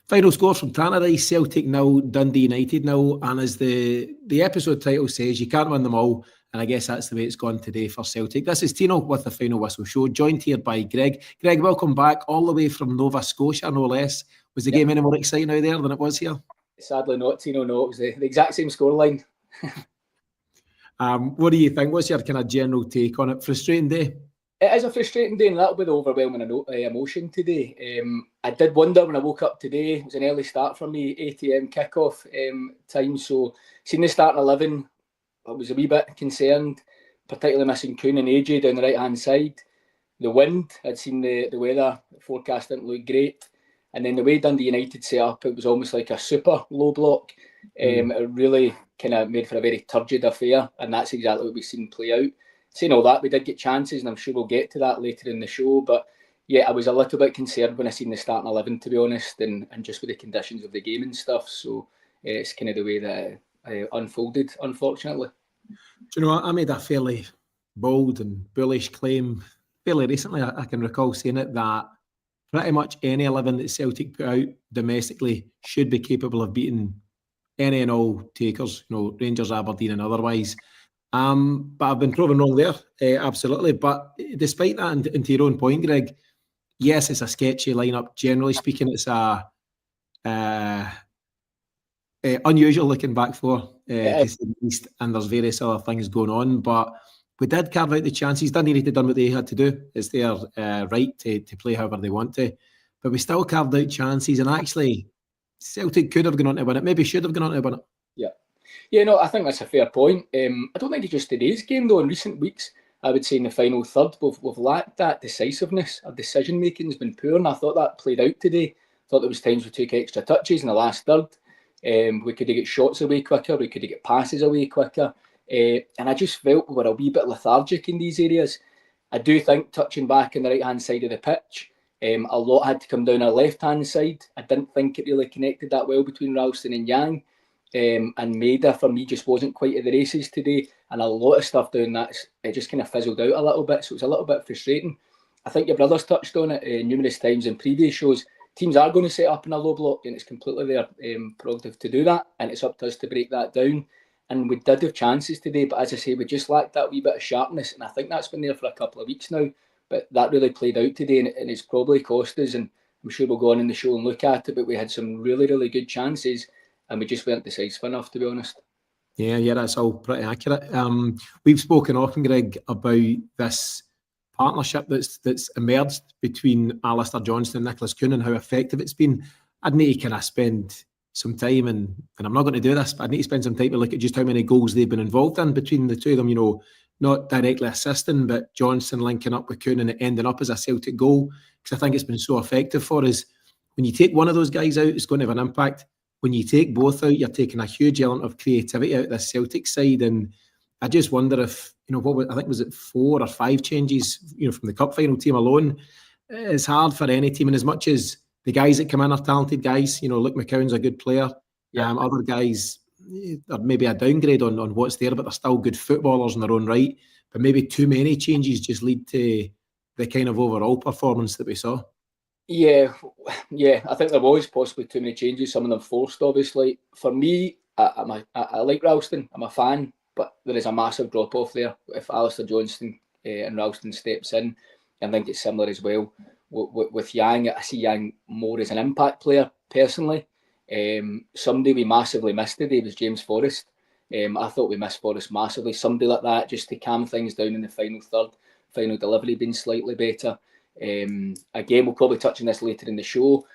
Final score from Tannadice, Celtic 0, Dundee United 0, and as the episode title says, you can't win them all, and I guess that's the way it's gone today for Celtic. This is Tino with the Final Whistle Show, joined here by Greg. Greg, welcome back, all the way from Nova Scotia, no less. Was the game any more exciting out there than it was here? Sadly not, Tino, no. It was the exact same scoreline. What do you think? What's your kind of general take on it? Frustrating day? It is a frustrating day, and that'll be the overwhelming emotion today. I did wonder when I woke up today. It was an early start for me, 8 a.m. kickoff time. So, seeing the starting 11, I was a wee bit concerned, particularly missing Kuhn and AJ down the right-hand side. The wind, I'd seen the weather forecast didn't look great. And then the way Dundee United set up, it was almost like a super low block. It really kind of made for a very turgid affair, and that's exactly what we've seen play out. Saying all that, we did get chances, and I'm sure we'll get to that later in the show. But yeah, I was a little bit concerned when I seen the starting 11, to be honest, and just with the conditions of the game and stuff. So it's kind of the way that it unfolded, unfortunately. Do you know what? I made a fairly bold and bullish claim fairly recently. I can recall saying it, that pretty much any 11 that Celtic put out domestically should be capable of beating any and all takers, Rangers, Aberdeen and otherwise. But I've been proven wrong there, absolutely. But despite that, and to your own point, Greg, yes, it's a sketchy lineup. Generally speaking, it's a unusual looking back four, to say the least, and there's various other things going on. But we did carve out the chances. Dundee United done what they had to do. It's their right to play however they want to. But we still carved out chances, and actually, Celtic could have gone on to win it. Maybe should have gone on to win it. Yeah, no, I think that's a fair point. I don't think it's just today's game, though. In recent weeks, I would say in the final third, we've lacked that decisiveness. Our decision-making has been poor, and I thought that played out today. I thought there was times we took extra touches in the last third. We could have got shots away quicker. We could have got passes away quicker. And I just felt we were a wee bit lethargic in these areas. I do think touching back on the right-hand side of the pitch, a lot had to come down our left-hand side. I didn't think it really connected that well between Ralston and Yang. And Maida, for me, just wasn't quite at the races today. And a lot of stuff doing that, it just kind of fizzled out a little bit. So it was a little bit frustrating. I think your brother's touched on it numerous times in previous shows. Teams are going to set up in a low block, and it's completely their prerogative to do that. And it's up to us to break that down. And we did have chances today, but as I say, we just lacked that wee bit of sharpness. And I think that's been there for a couple of weeks now. But that really played out today, and it's probably cost us. And I'm sure we'll go on in the show and look at it, but we had some really, really good chances. And we just weren't decisive enough, to be honest. Yeah, that's all pretty accurate. We've spoken often, Greg, about this partnership that's emerged between Alistair Johnston and Nicholas Kuhn and how effective it's been. I'd need to kind of spend some time, and I'm not going to do this, but I need to spend some time to look at just how many goals they've been involved in between the two of them, not directly assisting, but Johnston linking up with Kuhn and it ending up as a Celtic goal, because I think it's been so effective for us. When you take one of those guys out, it's going to have an impact. When you take both out, you're taking a huge element of creativity out of the Celtic side. And I just wonder if, I think was it 4 or 5 changes, from the cup final team alone. It's hard for any team. And as much as the guys that come in are talented guys, Luke McCown's a good player. Yeah. Other guys are maybe a downgrade on what's there, but they're still good footballers in their own right. But maybe too many changes just lead to the kind of overall performance that we saw. Yeah, I think there was possibly too many changes, some of them forced, obviously. For me, I like Ralston, I'm a fan, but there is a massive drop-off there. If Alistair Johnston and Ralston steps in, I think it's similar as well. With Yang, I see Yang more as an impact player, personally. Somebody we massively missed today was James Forrest. I thought we missed Forrest massively. Somebody like that, just to calm things down in the final third, final delivery being slightly better. Again, we'll probably touch on this later in the show,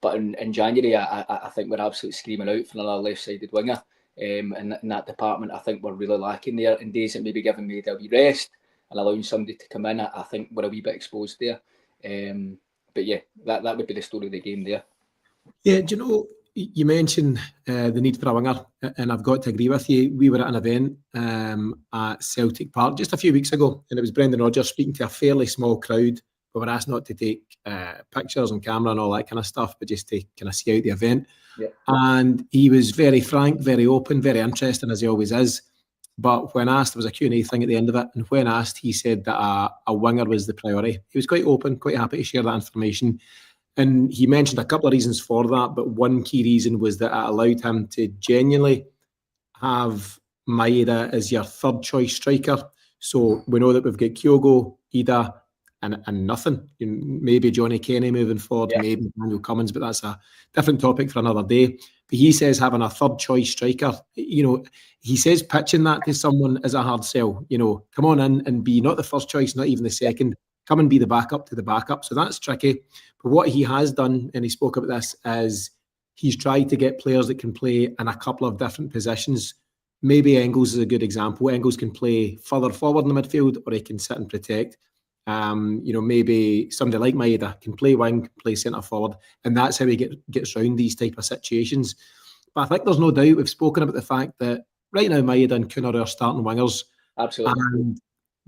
but in January I think we're absolutely screaming out for another left-sided winger, in that department. I think we're really lacking there, in days that maybe giving Maida a wee rest and allowing somebody to come in. I think we're a wee bit exposed there, but yeah, that would be the story of the game there. Yeah, do you know, you mentioned the need for a winger, and I've got to agree with you. We were at an event at Celtic Park just a few weeks ago, and it was Brendan Rodgers speaking to a fairly small crowd. We were asked not to take pictures and camera and all that kind of stuff, but just to kind of see out the event. Yeah. And he was very frank, very open, very interesting, as he always is. But when asked, there was a Q&A thing at the end of it, and when asked, he said that a winger was the priority. He was quite open, quite happy to share that information. And he mentioned a couple of reasons for that, but one key reason was that it allowed him to genuinely have Maeda as your third choice striker. So we know that we've got Kyogo, Ida, and nothing. Maybe Johnny Kenny moving forward, maybe Daniel Cummins, but that's a different topic for another day. But he says having a third choice striker, he says pitching that to someone is a hard sell. Come on in and be not the first choice, not even the second. Come and be the backup to the backup. So that's tricky. But what he has done, and he spoke about this, is he's tried to get players that can play in a couple of different positions. Maybe Engels is a good example. Engels can play further forward in the midfield, or he can sit and protect. Maybe somebody like Maeda can play wing, can play centre forward, and that's how he gets round these type of situations. But I think there's no doubt, we've spoken about the fact that right now Maeda and Kuhn are our starting wingers. Absolutely. And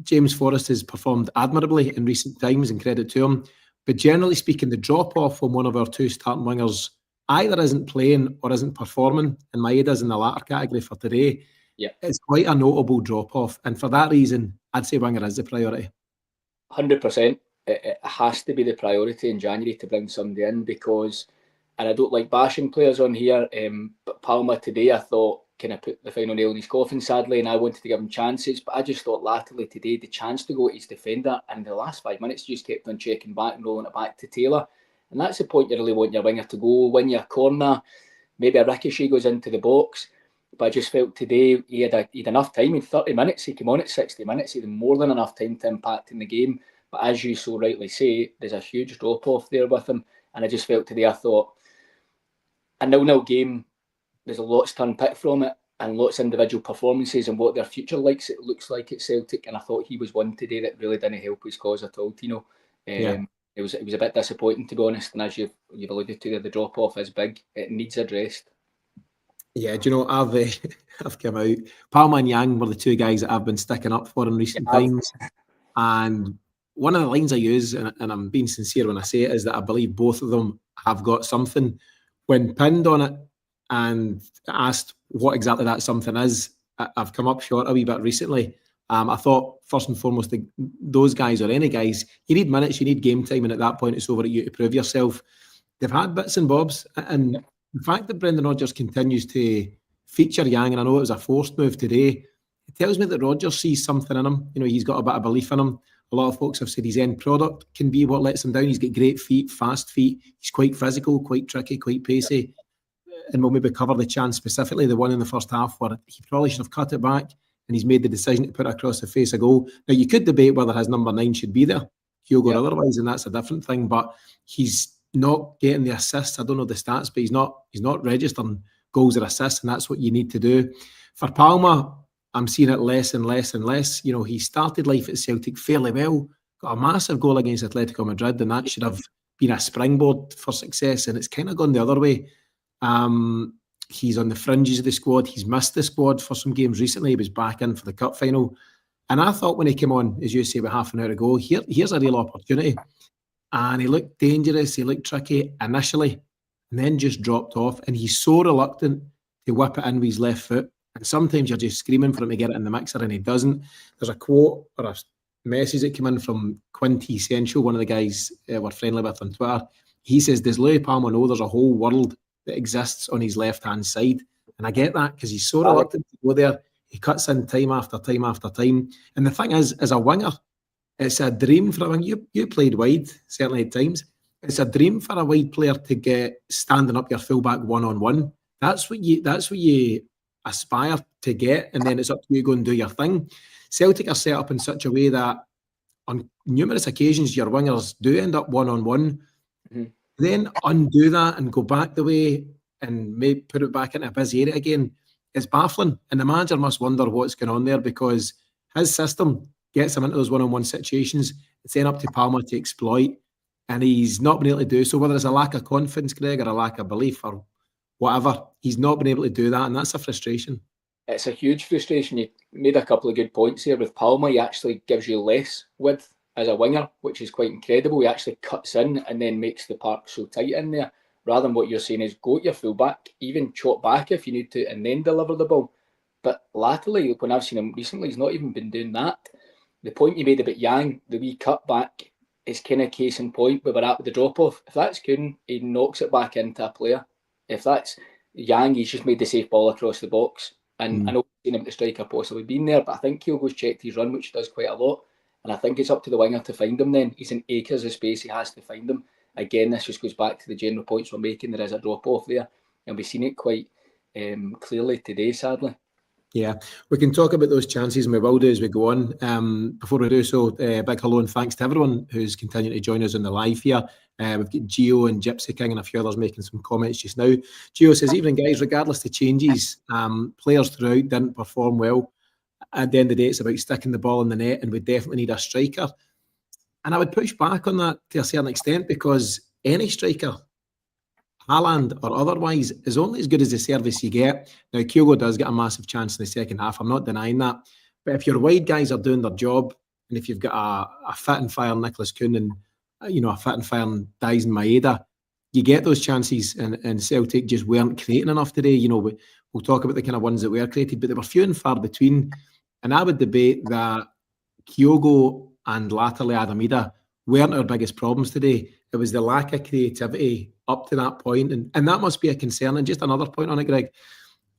James Forrest has performed admirably in recent times, and credit to him. But generally speaking, the drop-off from one of our two starting wingers either isn't playing or isn't performing, and Maeda's in the latter category for today. Yeah, it's quite a notable drop-off. And for that reason, I'd say winger is the priority. 100%. It has to be the priority in January to bring somebody in, because, and I don't like bashing players on here, but Palma today I thought kind of put the final nail in his coffin, sadly, and I wanted to give him chances, but I just thought latterly today the chance to go at his defender, and the last 5 minutes he just kept on checking back and rolling it back to Taylor. And that's the point you really want your winger to go, win your corner, maybe a ricochet goes into the box. But I just felt today he had enough time. In 30 minutes, he came on at 60 minutes. He had more than enough time to impact in the game. But as you so rightly say, there's a huge drop-off there with him. And I just felt today, I thought, a 0-0 game, there's a lot's to unpick from it, and lots of individual performances and what their future looks like at Celtic. And I thought he was one today that really didn't help his cause at all, Tino. It was a bit disappointing, to be honest. And as you've alluded to, the drop-off is big. It needs addressed. Yeah, do you know, I've come out. Palma and Yang were the two guys that I've been sticking up for in recent times. And one of the lines I use, and I'm being sincere when I say it, is that I believe both of them have got something. When pinned on it and asked what exactly that something is, I've come up short a wee bit recently. I thought, first and foremost, those guys, or any guys, you need minutes, you need game time, and at that point it's over at you to prove yourself. They've had bits and bobs, and the fact that Brendan Rodgers continues to feature Yang, and I know it was a forced move today, it tells me that Rodgers sees something in him. He's got a bit of belief in him. A lot of folks have said his end product can be what lets him down. He's got great feet, fast feet. He's quite physical, quite tricky, quite pacey. And we'll maybe cover the chance specifically, the one in the first half where he probably should have cut it back, and he's made the decision to put it across the face of goal. Now, you could debate whether his number 9 should be there, Kyogo or otherwise, and that's a different thing, but he's not getting the assists. I don't know the stats, but he's not registering goals or assists, and that's what you need to do. For Palma, I'm seeing it less and less and less. He started life at Celtic fairly well, got a massive goal against Atletico Madrid, and that should have been a springboard for success, and it's kind of gone the other way. He's on the fringes of the squad. He's missed the squad for some games recently. He was back in for the cup final, and I thought when he came on, as you say, about half an hour ago, here's a real opportunity. And he looked dangerous, he looked tricky initially, and then just dropped off. And he's so reluctant to whip it in with his left foot. And sometimes you're just screaming for him to get it in the mixer, and he doesn't. There's a quote or a message that came in from Quinty Essential, one of the guys we're friendly with on Twitter. He says, does Louis Palma know there's a whole world that exists on his left-hand side? And I get that, because he's so reluctant to go there. He cuts in time after time after time. And the thing is, as a winger, it's a dream for a winger. You played wide, certainly at times. It's a dream for a wide player to get standing up your fullback one-on-one. That's what you aspire to get, and then it's up to you to go and do your thing. Celtic are set up in such a way that on numerous occasions your wingers do end up one-on-one. Mm-hmm. Then undo that and go back the way and maybe put it back into a busy area again. It's baffling, and the manager must wonder what's going on there, because his system gets him into those one-on-one situations. It's then up to Palma to exploit, and he's not been able to do so. Whether it's a lack of confidence, Greg, or a lack of belief, or whatever, he's not been able to do that, and that's a frustration. It's a huge frustration. You made a couple of good points here. With Palma, he actually gives you less width as a winger, which is quite incredible. He actually cuts in and then makes the park so tight in there, rather than what you're saying is go to your fullback, even chop back if you need to, and then deliver the ball. But latterly, when I've seen him recently, he's not even been doing that. The point you made about Yang, the wee cut back, it's kind of case in point where we're at with the drop-off. If that's Kuhn, he knocks it back into a player. If that's Yang, he's just made the safe ball across the box. And I know we've seen him at the striker possibly been there, but I think Kyogo's checked his run, which he does quite a lot. And I think it's up to the winger to find him then. He's in acres of space, he has to find him. Again, this just goes back to the general points we're making. There is a drop-off there. And we've seen it quite clearly today, sadly. Yeah, we can talk about those chances and we will do as we go on. Before we do so, big hello and thanks to everyone who's continuing to join us on the live here. We've got Gio and Gypsy King and a few others making some comments just now. Gio says, evening guys, regardless of changes, players throughout didn't perform well. At the end of the day, it's about sticking the ball in the net and we definitely need a striker. And I would push back on that to a certain extent because any striker, Haaland or otherwise, is only as good as the service you get. Now, Kyogo does get a massive chance in the second half. I'm not denying that. But if your wide guys are doing their job, and if you've got a fit and fire Nicholas Kuhn and a fit and fire Daisen Maeda, you get those chances. And Celtic just weren't creating enough today. We'll talk about the kind of ones that were created, but they were few and far between. And I would debate that Kyogo and latterly Adamida weren't our biggest problems today. It was the lack of creativity up to that point. And that must be a concern. And just another point on it, Greg.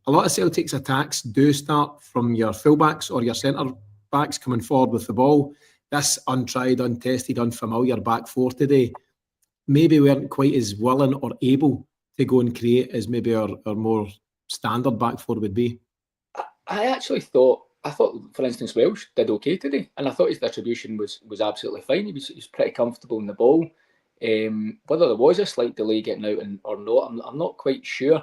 A lot of Celtic's attacks do start from your fullbacks or your centre-backs coming forward with the ball. This untried, untested, unfamiliar back four today maybe weren't quite as willing or able to go and create as maybe our more standard back four would be. I thought, for instance, Welsh did okay today. And I thought his distribution was absolutely fine. He was pretty comfortable in the ball. Whether there was a slight delay getting out or not, I'm not quite sure.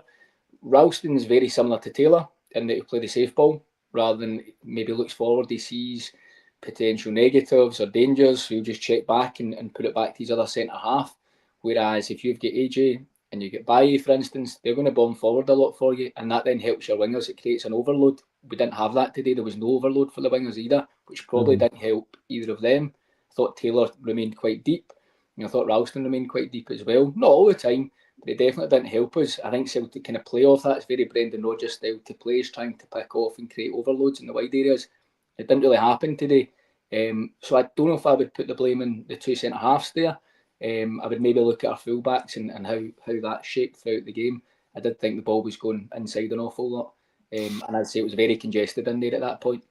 Ralston's very similar to Taylor in that he play the safe ball rather than maybe looks forward. He sees potential negatives or dangers, so he'll just check back and put it back to his other centre half. Whereas if you've got AJ and you get Baye, for instance, they're going to bomb forward a lot for you, and that then helps your wingers. It creates an overload. We didn't have that today. There was no overload for the wingers either, which probably didn't help either of them. I thought Taylor remained quite deep. I thought Ralston remained quite deep as well. Not all the time, but it definitely didn't help us. I think Celtic kind of play off that. It's very Brendan Rodgers style to play, is trying to pick off and create overloads in the wide areas. It didn't really happen today. So I don't know if I would put the blame in the two centre-halves there. I would maybe look at our full-backs and how that shaped throughout the game. I did think the ball was going inside an awful lot. And I'd say it was very congested in there at that point.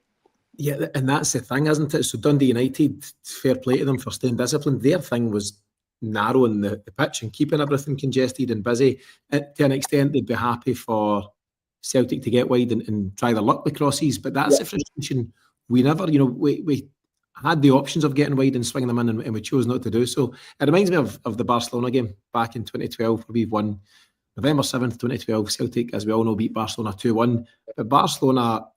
Yeah, and that's the thing, isn't it? So Dundee United, fair play to them for staying disciplined. Their thing was narrowing the pitch and keeping everything congested and busy. To an extent, they'd be happy for Celtic to get wide and try their luck with crosses. But that's the frustration. We never, we had the options of getting wide and swinging them in, and we chose not to do so. It reminds me of the Barcelona game back in 2012, where we've won November 7th, 2012. Celtic, as we all know, beat Barcelona 2-1. But Barcelona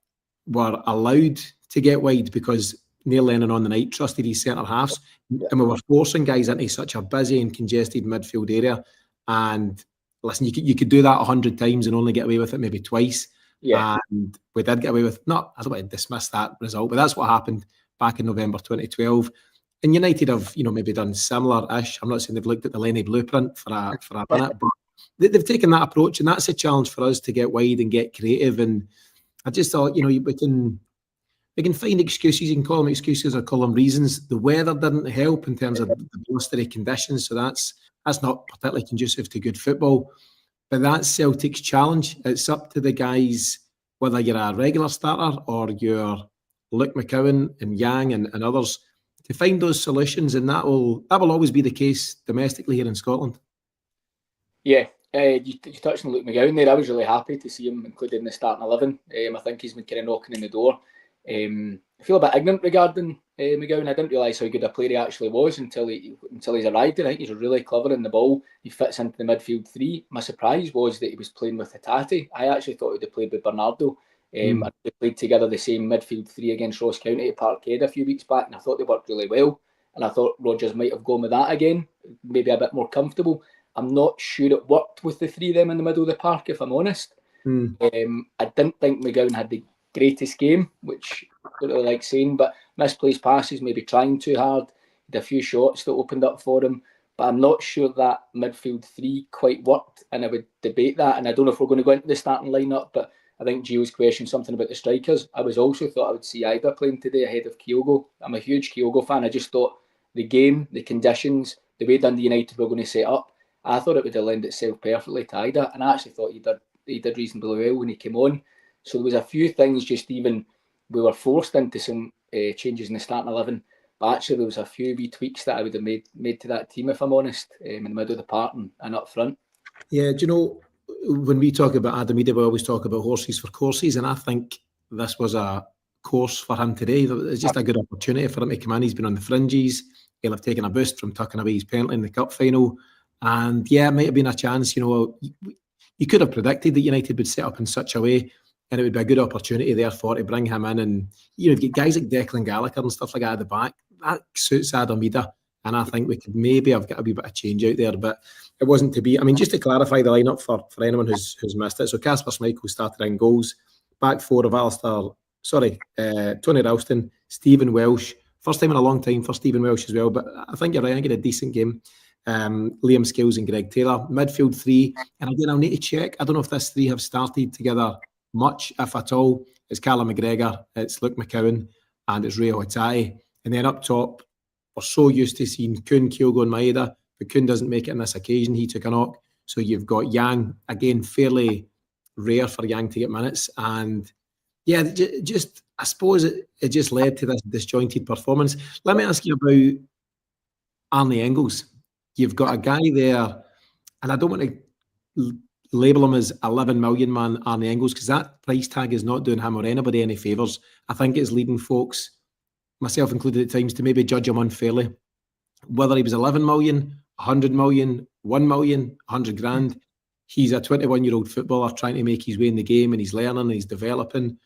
were allowed to get wide because Neil Lennon on the night trusted his centre halves, and we were forcing guys into such a busy and congested midfield area. And listen, you could do that 100 times and only get away with it maybe twice. Yeah. And we did get away with I don't want to dismiss that result, but that's what happened back in November 2012. And United have, maybe done similar-ish. I'm not saying they've looked at the Lenny blueprint for a minute, but they've taken that approach, and that's a challenge for us to get wide and get creative. And I just thought, we can find excuses. You can call them excuses or call them reasons. The weather didn't help in terms of the blustery conditions, so that's not particularly conducive to good football. But that's Celtic's challenge. It's up to the guys, whether you're a regular starter or you're Luke McCowan and Yang and others, to find those solutions, and that will always be the case domestically here in Scotland. Yeah, you touched on Luke McGowan there. I was really happy to see him included in the starting 11. I think he's been kind of knocking in the door. I feel a bit ignorant regarding McGowan. I didn't realise how good a player he actually was until he's arrived. I think he's really clever in the ball. He fits into the midfield three. My surprise was that he was playing with Hatate. I actually thought he'd have played with Bernardo. They played together the same midfield three against Ross County at Parkhead a few weeks back, and I thought they worked really well. And I thought Rodgers might have gone with that again, maybe a bit more comfortable. I'm not sure it worked with the three of them in the middle of the park, if I'm honest. I didn't think McGowan had the greatest game, which I don't really like saying, but misplaced passes, maybe trying too hard. He had a few shots that opened up for him, but I'm not sure that midfield three quite worked, and I would debate that. And I don't know if we're going to go into the starting lineup, but I think Gio's question something about the strikers. I was also thought I would see Ida playing today ahead of Kyogo. I'm a huge Kyogo fan. I just thought the game, the conditions, the way Dundee United were going to set up, I thought it would have lent itself perfectly to Ida, and I actually thought he did reasonably well when he came on. So there was a few things, just even we were forced into some changes in the starting 11, but actually there was a few wee tweaks that I would have made to that team, if I'm honest, in the middle of the park and up front. Yeah, do you know, when we talk about Adam Ida, we always talk about horses for courses, and I think this was a course for him today. It's just a good opportunity for him to come in. He's been on the fringes. He'll have taken a boost from tucking away his penalty in the cup final. And yeah, it might have been a chance. You know, you could have predicted that United would set up in such a way, and it would be a good opportunity therefore to bring him in. And you know, get guys like Declan Gallagher and stuff like that at the back. That suits Adam Ida. And I think we could maybe have got a wee bit of change out there, but it wasn't to be. I mean, just to clarify the lineup for anyone who's missed it. So Casper Schmeichel started in goals. Back four of Tony Ralston, Stephen Welsh. First time in a long time for Stephen Welsh as well, but I think you're right. I think he had a decent game. Liam Scales and Greg Taylor. Midfield three. And again, I'll need to check. I don't know if this three have started together much, if at all. It's Callum McGregor, it's Luke McCowan, and it's Ray Hotai. And then up top, we're so used to seeing Kuhn, Kyogo and Maeda, but Kuhn doesn't make it on this occasion. He took a knock. So you've got Yang, again, fairly rare for Yang to get minutes. And yeah, just I suppose it just led to this disjointed performance. Let me ask you about Arne Engels. You've got a guy there, and I don't want to label him as 11 million man Arne Engels, because that price tag is not doing him or anybody any favours. I think it's leading folks, myself included at times, to maybe judge him unfairly. Whether he was 11 million, 100 million, 1 million, 100 grand, he's a 21-year-old footballer trying to make his way in the game, and he's learning and he's developing.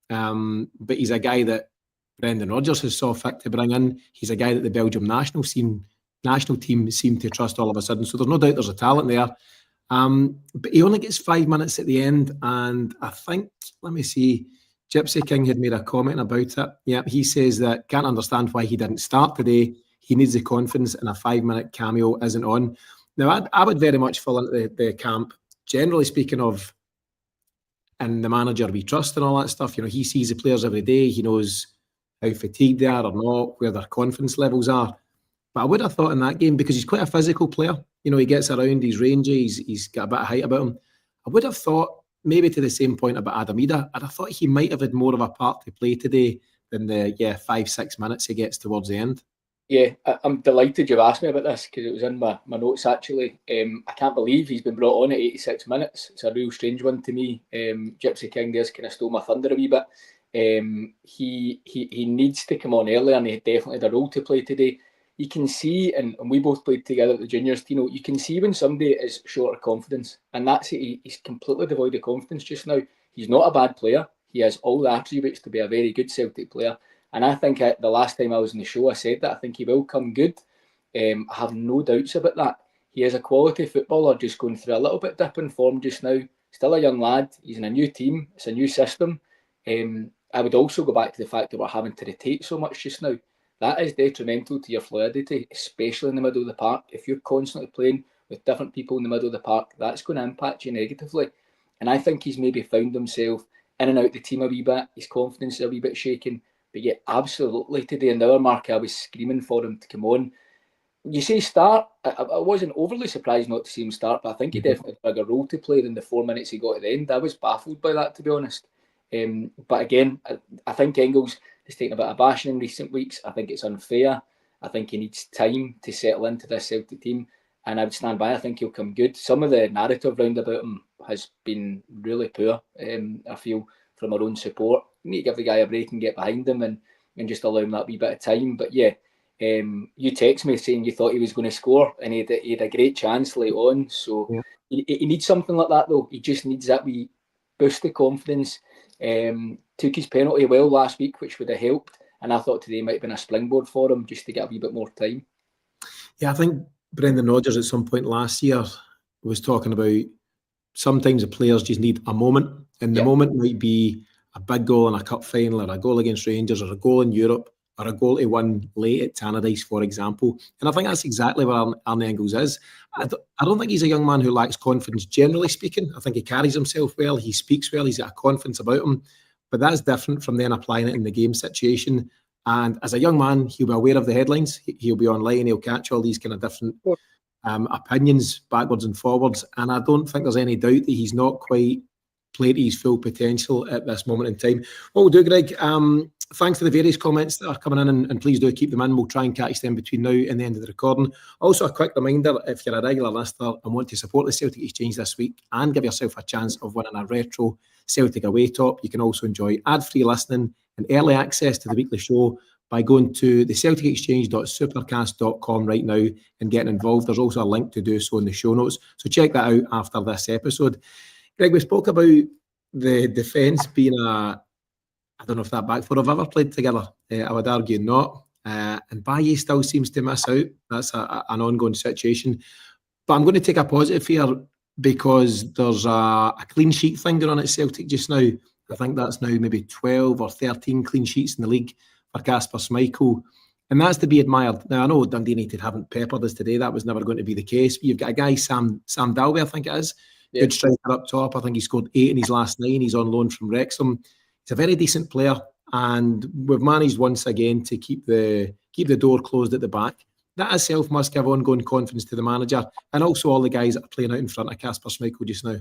But he's a guy that Brendan Rodgers has saw fit to bring in. He's a guy that the Belgium national team seemed to trust all of a sudden. So there's no doubt there's a talent there. But he only gets 5 minutes at the end. And I think, let me see, Gypsy King had made a comment about it. Yeah, he says that can't understand why he didn't start today. He needs the confidence, and a 5-minute cameo isn't on. Now, I would very much fall into the camp, generally speaking, of and the manager we trust and all that stuff. You know, he sees the players every day. He knows how fatigued they are or not, where their confidence levels are. But I would have thought in that game, because he's quite a physical player, you know, he gets around, he's rangy, he's got a bit of height about him. I would have thought, maybe to the same point about Adam Ida, I'd have thought he might have had more of a part to play today than the 5-6 minutes he gets towards the end. Yeah, I'm delighted you've asked me about this, because it was in my notes actually. I can't believe he's been brought on at 86 minutes. It's a real strange one to me. Gypsy King there's kind of stole my thunder a wee bit. He needs to come on earlier, and he definitely had a role to play today. You can see, and we both played together at the juniors, Tino, you can see when somebody is short of confidence, and that's it. He's completely devoid of confidence just now. He's not a bad player. He has all the attributes to be a very good Celtic player. And I think the last time I was on the show, I said that I think he will come good. I have no doubts about that. He is a quality footballer, just going through a little bit dip in form just now. Still a young lad. He's in a new team. It's a new system. I would also go back to the fact that we're having to rotate so much just now. That is detrimental to your fluidity, especially in the middle of the park. If you're constantly playing with different people in the middle of the park, that's going to impact you negatively. And I think he's maybe found himself in and out the team a wee bit. His confidence is a wee bit shaken. But yeah, absolutely today in the hour mark, I was screaming for him to come on. You say start, I wasn't overly surprised not to see him start, but I think he definitely had a bigger role to play than the 4 minutes he got at the end. I was baffled by that, to be honest. But again, I think Engels has taken a bit of bashing in recent weeks. I think it's unfair. I think he needs time to settle into this Celtic team, and I would stand by. I think he'll come good. Some of the narrative round about him has been really poor, I feel, from our own support. You need to give the guy a break and get behind him and just allow him that wee bit of time. But yeah, you text me saying you thought he was going to score, and he had a great chance late on. So yeah. He needs something like that, though. He just needs that wee boost of confidence. Took his penalty well last week, which would have helped. And I thought today might have been a springboard for him just to get a wee bit more time. Yeah, I think Brendan Rodgers at some point last year was talking about sometimes the players just need a moment. And the moment might be a big goal in a cup final, or a goal against Rangers, or a goal in Europe, or a goal to win late at Tannadice, for example. And I think that's exactly where Arne Engels is. I don't think he's a young man who lacks confidence, generally speaking. I think he carries himself well, he speaks well, he's got a confidence about him. But that's different from then applying it in the game situation. And as a young man, he'll be aware of the headlines. He'll be online. He'll catch all these kind of different opinions backwards and forwards. And I don't think there's any doubt that he's not quite played to his full potential at this moment in time. What we'll do, Greg, thanks for the various comments that are coming in, and please do keep them in. We'll try and catch them between now and the end of the recording. Also, a quick reminder, if you're a regular listener and want to support the Celtic Exchange this week and give yourself a chance of winning a retro Celtic away top, you can also enjoy ad-free listening and early access to the weekly show by going to the celticexchange.supercast.com right now and getting involved. There's also a link to do so in the show notes. So check that out after this episode. Greg, we spoke about the defence being I don't know if that back four have ever played together. I would argue not. And Bailly still seems to miss out. That's an ongoing situation. But I'm going to take a positive here because there's a clean sheet thing going on at Celtic just now. I think that's now maybe 12 or 13 clean sheets in the league for Kasper Schmeichel. And that's to be admired. Now, I know Dundee United haven't peppered us today. That was never going to be the case. You've got a guy, Sam Dalby, I think it is. Yeah. Good striker up top. I think he scored 8 in his last 9. He's on loan from Wrexham. He's a very decent player, and we've managed once again to keep the door closed at the back. That itself must give ongoing confidence to the manager and also all the guys that are playing out in front of Kasper Schmeichel just now.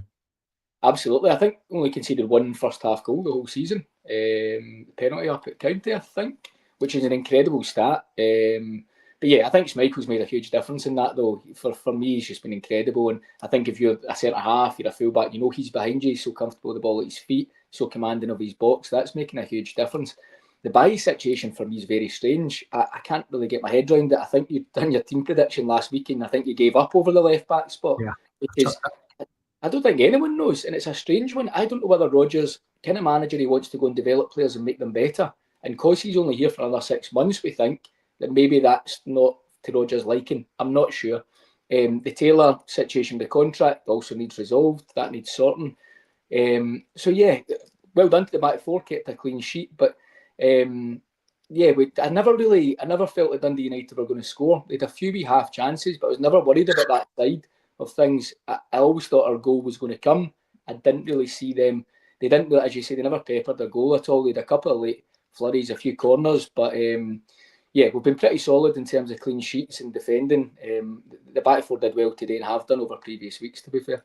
Absolutely. I think only conceded one first half goal the whole season. Penalty up at County, I think, which is an incredible stat. But yeah, I think Schmeichel's made a huge difference in that, though. For me, he's just been incredible. And I think if you're a centre-half, you're a full-back, you know he's behind you, he's so comfortable with the ball at his feet, so commanding of his box. That's making a huge difference. The Bailly situation for me is very strange. I can't really get my head around it. I think you'd done your team prediction last week, and I think you gave up over the left-back spot. Yeah. Because I don't think anyone knows, and it's a strange one. I don't know whether Rodgers, kind of manager, he wants to go and develop players and make them better. And because he's only here for another 6 months, we think that maybe that's not to Rodgers' liking. I'm not sure. The Taylor situation with the contract also needs resolved. That needs sorting. So yeah, well done to the back four, kept a clean sheet. But I never felt that Dundee United were going to score. They had a few wee half chances, but I was never worried about that side of things. I always thought our goal was going to come. I didn't really see them. They didn't, as you say, they never peppered their goal at all. They had a couple of late flurries, a few corners, but we've been pretty solid in terms of clean sheets and defending. The back four did well today and have done over previous weeks, to be fair.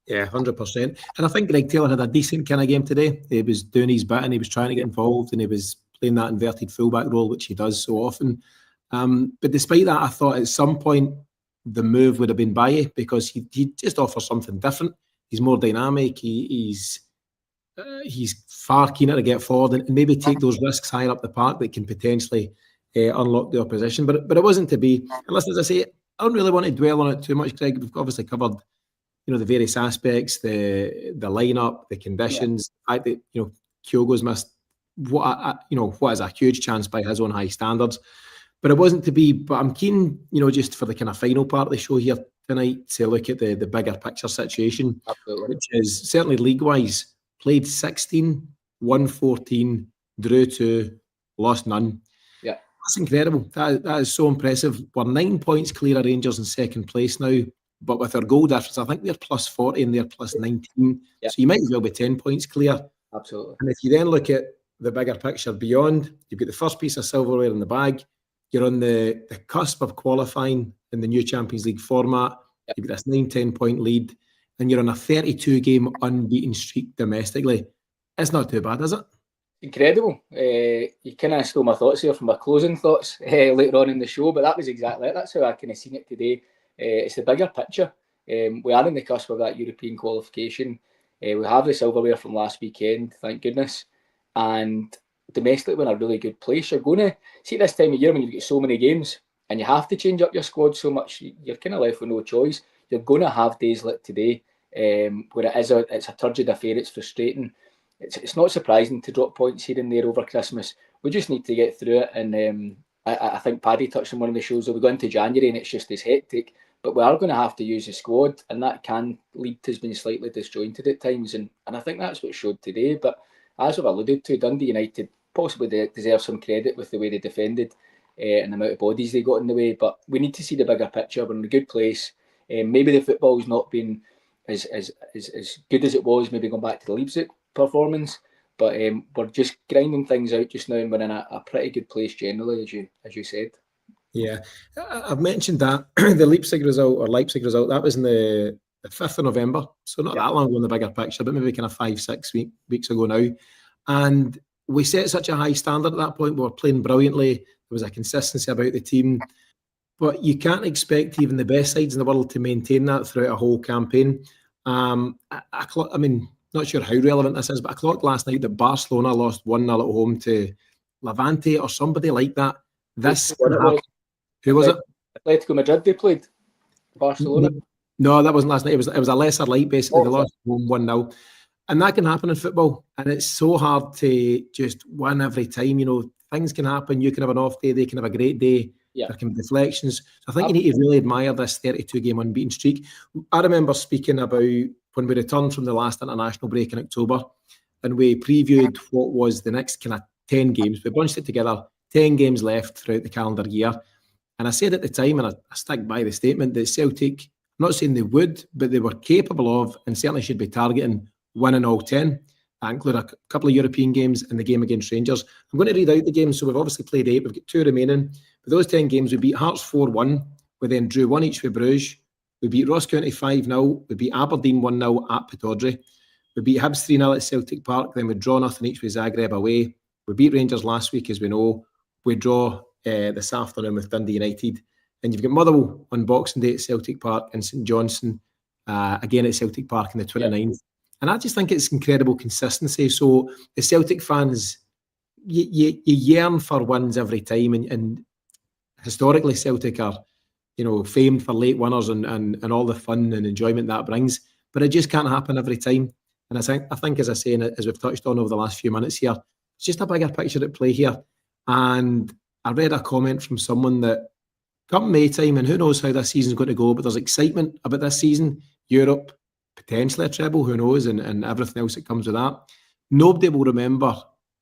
Yeah, 100%. And I think Greg Taylor had a decent kind of game today. He was doing his bit and he was trying to get involved and he was playing that inverted fullback role, which he does so often. But despite that, I thought at some point the move would have been Bailly because he just offers something different. He's more dynamic. He's far keener to get forward and maybe take those risks higher up the park that can potentially unlock the opposition. But it wasn't to be. And listen, as I say, I don't really want to dwell on it too much, Greg. We've obviously covered, the various aspects, the lineup, the conditions. The fact that Kyogo's missed what is a huge chance by his own high standards. But it wasn't to be. But I'm keen, just for the kind of final part of the show here tonight to look at the bigger picture situation, Absolutely. Which is certainly league-wise. Played 16, won 14, drew 2, lost none. Yeah. That's incredible. That is so impressive. We're 9 points clear of Rangers in second place now, but with our goal difference, I think they're plus 40 and they're plus 19. Yeah. So you might as well be 10 points clear. Absolutely. And if you then look at the bigger picture beyond, you've got the first piece of silverware in the bag. You're on the cusp of qualifying in the new Champions League format. Yeah. You've got this 9-10 point lead. And you're on a 32-game unbeaten streak domestically. It's not too bad, is it? Incredible. You kind of stole my thoughts here from my closing thoughts later on in the show, but that was exactly it. That's how I kind of seen it today. It's the bigger picture. We are in the cusp of that European qualification. We have the silverware from last weekend, thank goodness. And domestically, we're in a really good place. You're going to see this time of year when you've got so many games and you have to change up your squad so much, you're kind of left with no choice. You're going to have days like today where it's a turgid affair, it's frustrating. It's not surprising to drop points here and there over Christmas. We just need to get through it. And I think Paddy touched on one of the shows that we go into January and it's just as hectic. But we are going to have to use the squad, and that can lead to us being slightly disjointed at times. And I think that's what showed today. But as I've alluded to, Dundee United possibly deserve some credit with the way they defended and the amount of bodies they got in the way. But we need to see the bigger picture. We're in a good place. Maybe the football's not been as good as it was, maybe going back to the Leipzig performance. But we're just grinding things out just now, and we're in a pretty good place generally, as you said. Yeah, I've mentioned that the Leipzig result, that was in the 5th of November, so not that long ago in the bigger picture, but maybe kind of 5-6 weeks ago now. And we set such a high standard at that point. We were playing brilliantly. There was a consistency about the team. But you can't expect even the best sides in the world to maintain that throughout a whole campaign. I mean, not sure how relevant this is, but I clocked last night that Barcelona lost 1-0 at home to Levante or somebody like that. This can happen. Who was it? Atletico Madrid they played. Barcelona. No, that wasn't last night. It was a lesser light, basically. They lost home 1-0. And that can happen in football. And it's so hard to just win every time. You know, things can happen. You can have an off day. They can have a great day. There can be deflections. So I think you need to really admire this 32-game unbeaten streak. I remember speaking about when we returned from the last international break in October, and we previewed what was the next kind of 10 games. We bunched it together, 10 games left throughout the calendar year. And I said at the time, and I stick by the statement, that Celtic, I'm not saying they would, but they were capable of, and certainly should be targeting, winning all 10. I include a couple of European games and the game against Rangers. I'm going to read out the games. So we've obviously played 8. We've got 2 remaining. For those 10 games, we beat Hearts 4-1. We then drew 1 each with Bruges. We beat Ross County 5-0. We beat Aberdeen 1-0 at Pittodrie. We beat Hibs 3-0 at Celtic Park. Then we draw nothing each with Zagreb away. We beat Rangers last week, as we know. We draw this afternoon with Dundee United. And you've got Motherwell on Boxing Day at Celtic Park and St Johnstone again at Celtic Park on the 29th. And I just think it's incredible consistency. So the Celtic fans, you yearn for wins every time. And historically, Celtic are, you know, famed for late winners and all the fun and enjoyment that brings. But it just can't happen every time. And I think, as I say, as we've touched on over the last few minutes here, it's just a bigger picture at play here. And I read a comment from someone that come May time, and who knows how this season's going to go, but there's excitement about this season. Europe, potentially a treble, who knows, and everything else that comes with that. Nobody will remember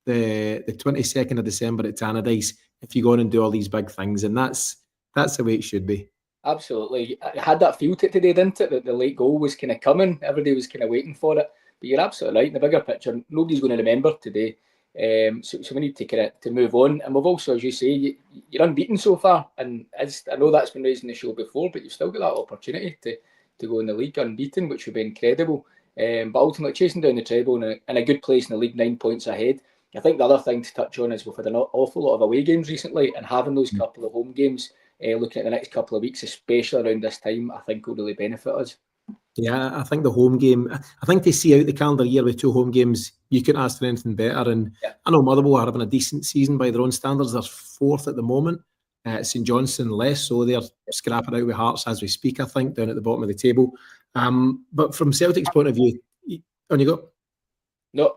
the 22nd of December at Tannadice if you go on and do all these big things, and that's the way it should be. Absolutely. I had that feel to it today, didn't it, that the late goal was kind of coming. Everybody was kind of waiting for it. But you're absolutely right. In the bigger picture, nobody's going to remember today. So we need to move on. And we've also, as you say, you're unbeaten so far. And I know that's been raised in the show before, but you've still got that opportunity to go in the league unbeaten, which would be incredible. But ultimately, chasing down the treble in a good place in the league, 9 points ahead. I think the other thing to touch on is we've had an awful lot of away games recently, and having those couple of home games, looking at the next couple of weeks, especially around this time, I think will really benefit us. Yeah, I think the home game, I think to see out the calendar year with 2 home games, you couldn't ask for anything better. And I know Motherwell are having a decent season by their own standards. They're 4th at the moment. St Johnstone less, so they're scrapping out with Hearts as we speak, I think, down at the bottom of the table. But from Celtic's point of view, on you go? No.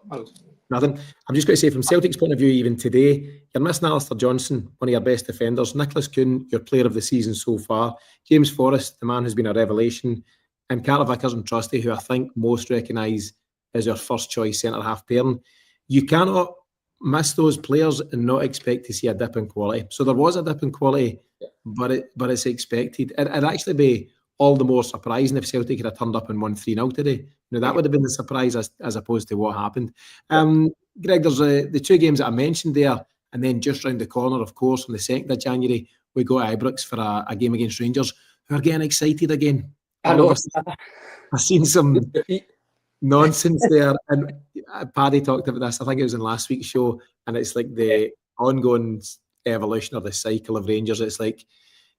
Nothing. I'm just going to say, from Celtic's point of view, even today, you're missing Alistair Johnson, one of your best defenders. Nicholas Kuhn, your player of the season so far. James Forrest, the man who's been a revelation. And Carter Vickers and Trusty, who I think most recognise as your first choice centre-half pairing. You cannot miss those players and not expect to see a dip in quality. So there was a dip in quality, but it's expected. It'd actually be all the more surprising if Celtic had turned up and won 3-0 today. You know, that would have been the surprise as opposed to what happened. Greg, there's the 2 games that I mentioned there, and then just round the corner, of course, on the 2nd of January, we go to Ibrox for a game against Rangers, who are getting excited again. I know. I've seen some nonsense there. And Paddy talked about this, I think it was in last week's show, and it's like the ongoing evolution of the cycle of Rangers. It's like,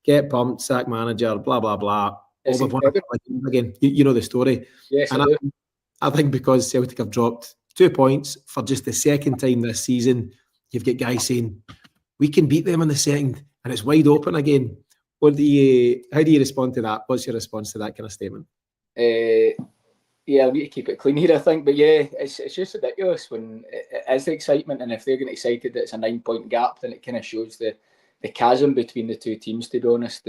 get pumped, sack manager, blah, blah, blah. Again, you know the story. Yes, and I think because Celtic have dropped 2 points for just the second time this season, you've got guys saying, we can beat them in the second, and it's wide open again. How do you respond to that? What's your response to that kind of statement? Yeah, we need to keep it clean here, I think. But yeah, it's just ridiculous when it is the excitement, and if they're getting excited that it's a 9-point gap, then it kind of shows the chasm between the 2 teams, to be honest.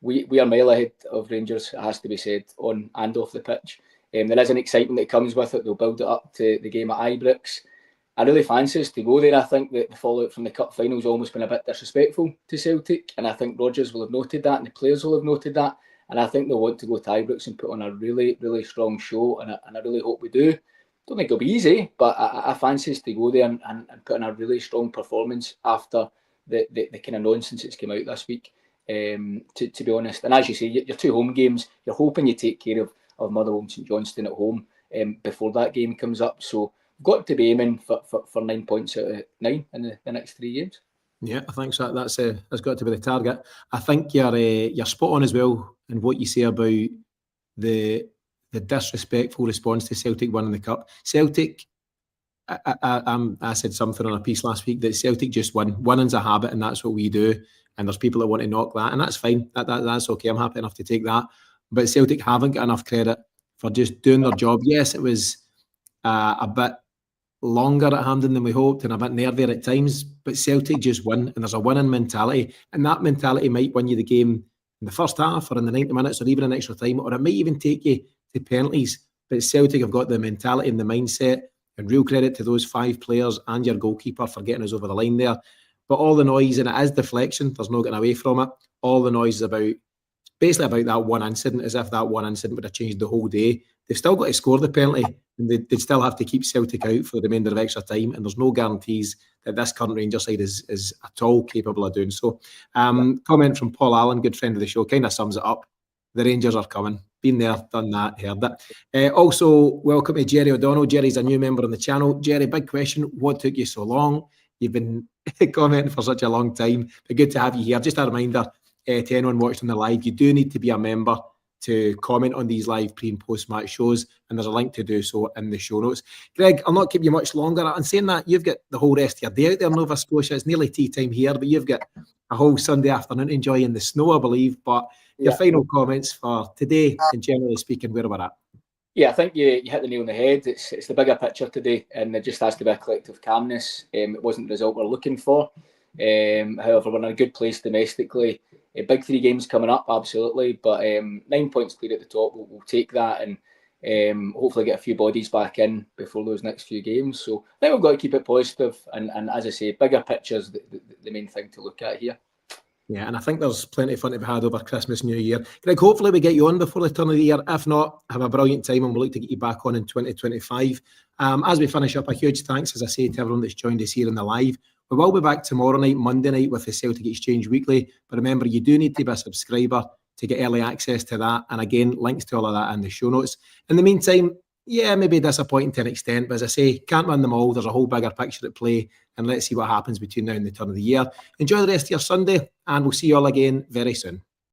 We are mile ahead of Rangers, it has to be said, on and off the pitch. There is an excitement that comes with it. They'll build it up to the game at Ibrox. I really fancy us to go there. I think that the fallout from the cup final has almost been a bit disrespectful to Celtic, and I think Rodgers will have noted that, and the players will have noted that, and I think they'll want to go to Ibrox and put on a really, really strong show, and I really hope we do. don't think it'll be easy, but I fancy us to go there and put in a really strong performance after the kind of nonsense that's come out this week. To be honest, and as you say, your 2 home games, you're hoping you take care of Motherwell and St Johnstone at home before that game comes up. So we've got to be aiming for 9 points out of 9 in the next 3 games. Yeah, I think so. That's got to be the target. I think you're spot on as well in what you say about the disrespectful response to Celtic winning the cup. Celtic, I said something on a piece last week that Celtic just win. Winning's a habit, and that's what we do. And there's people that want to knock that, and that's fine. That's okay. I'm happy enough to take that. But Celtic haven't got enough credit for just doing their job. Yes, it was a bit longer at Hampden than we hoped and a bit nervier at times, but Celtic just win, and there's a winning mentality, and that mentality might win you the game in the first half or in the 90 minutes or even in extra time, or it might even take you to penalties. But Celtic have got the mentality and the mindset, and real credit to those 5 players and your goalkeeper for getting us over the line there. But all the noise, and it is deflection, there's no getting away from it. All the noise is basically about that one incident, as if that one incident would have changed the whole day. They've still got to score the penalty, and they'd still have to keep Celtic out for the remainder of extra time, and there's no guarantees that this current Rangers side is at all capable of doing so. Comment from Paul Allen, good friend of the show, kind of sums it up. The Rangers are coming. Been there, done that, heard it. Also, welcome to Jerry O'Donnell. Jerry's a new member on the channel. Jerry, big question. What took you so long? You've been commenting for such a long time, but good to have you here. Just a reminder to anyone watching the live, you do need to be a member to comment on these live pre and post match shows, and there's a link to do so in the show notes. Greg, I'll not keep you much longer. And saying that, you've got the whole rest of your day out there in Nova Scotia. It's nearly tea time here, but you've got a whole Sunday afternoon enjoying the snow, I believe. But your final comments for today, and generally speaking, where we're at. Yeah, I think you hit the nail on the head. It's the bigger picture today, and there just has to be a collective calmness. It wasn't the result we're looking for. However, we're in a good place domestically. Big 3 games coming up, absolutely. But 9 points clear at the top, we'll take that and hopefully get a few bodies back in before those next few games. So I think we've got to keep it positive. And as I say, bigger picture's the main thing to look at here. Yeah, and I think there's plenty of fun to be had over Christmas, New Year. Greg, hopefully we get you on before the turn of the year. If not, have a brilliant time, and we'll look to get you back on in 2025. As we finish up, a huge thanks, as I say, to everyone that's joined us here in the live. We will be back tomorrow night, Monday night, with the Celtic Exchange Weekly. But remember, you do need to be a subscriber to get early access to that. And again, links to all of that in the show notes. In the meantime, yeah, maybe disappointing to an extent, but as I say, can't win them all. There's a whole bigger picture at play, and let's see what happens between now and the turn of the year. Enjoy the rest of your Sunday, and we'll see you all again very soon.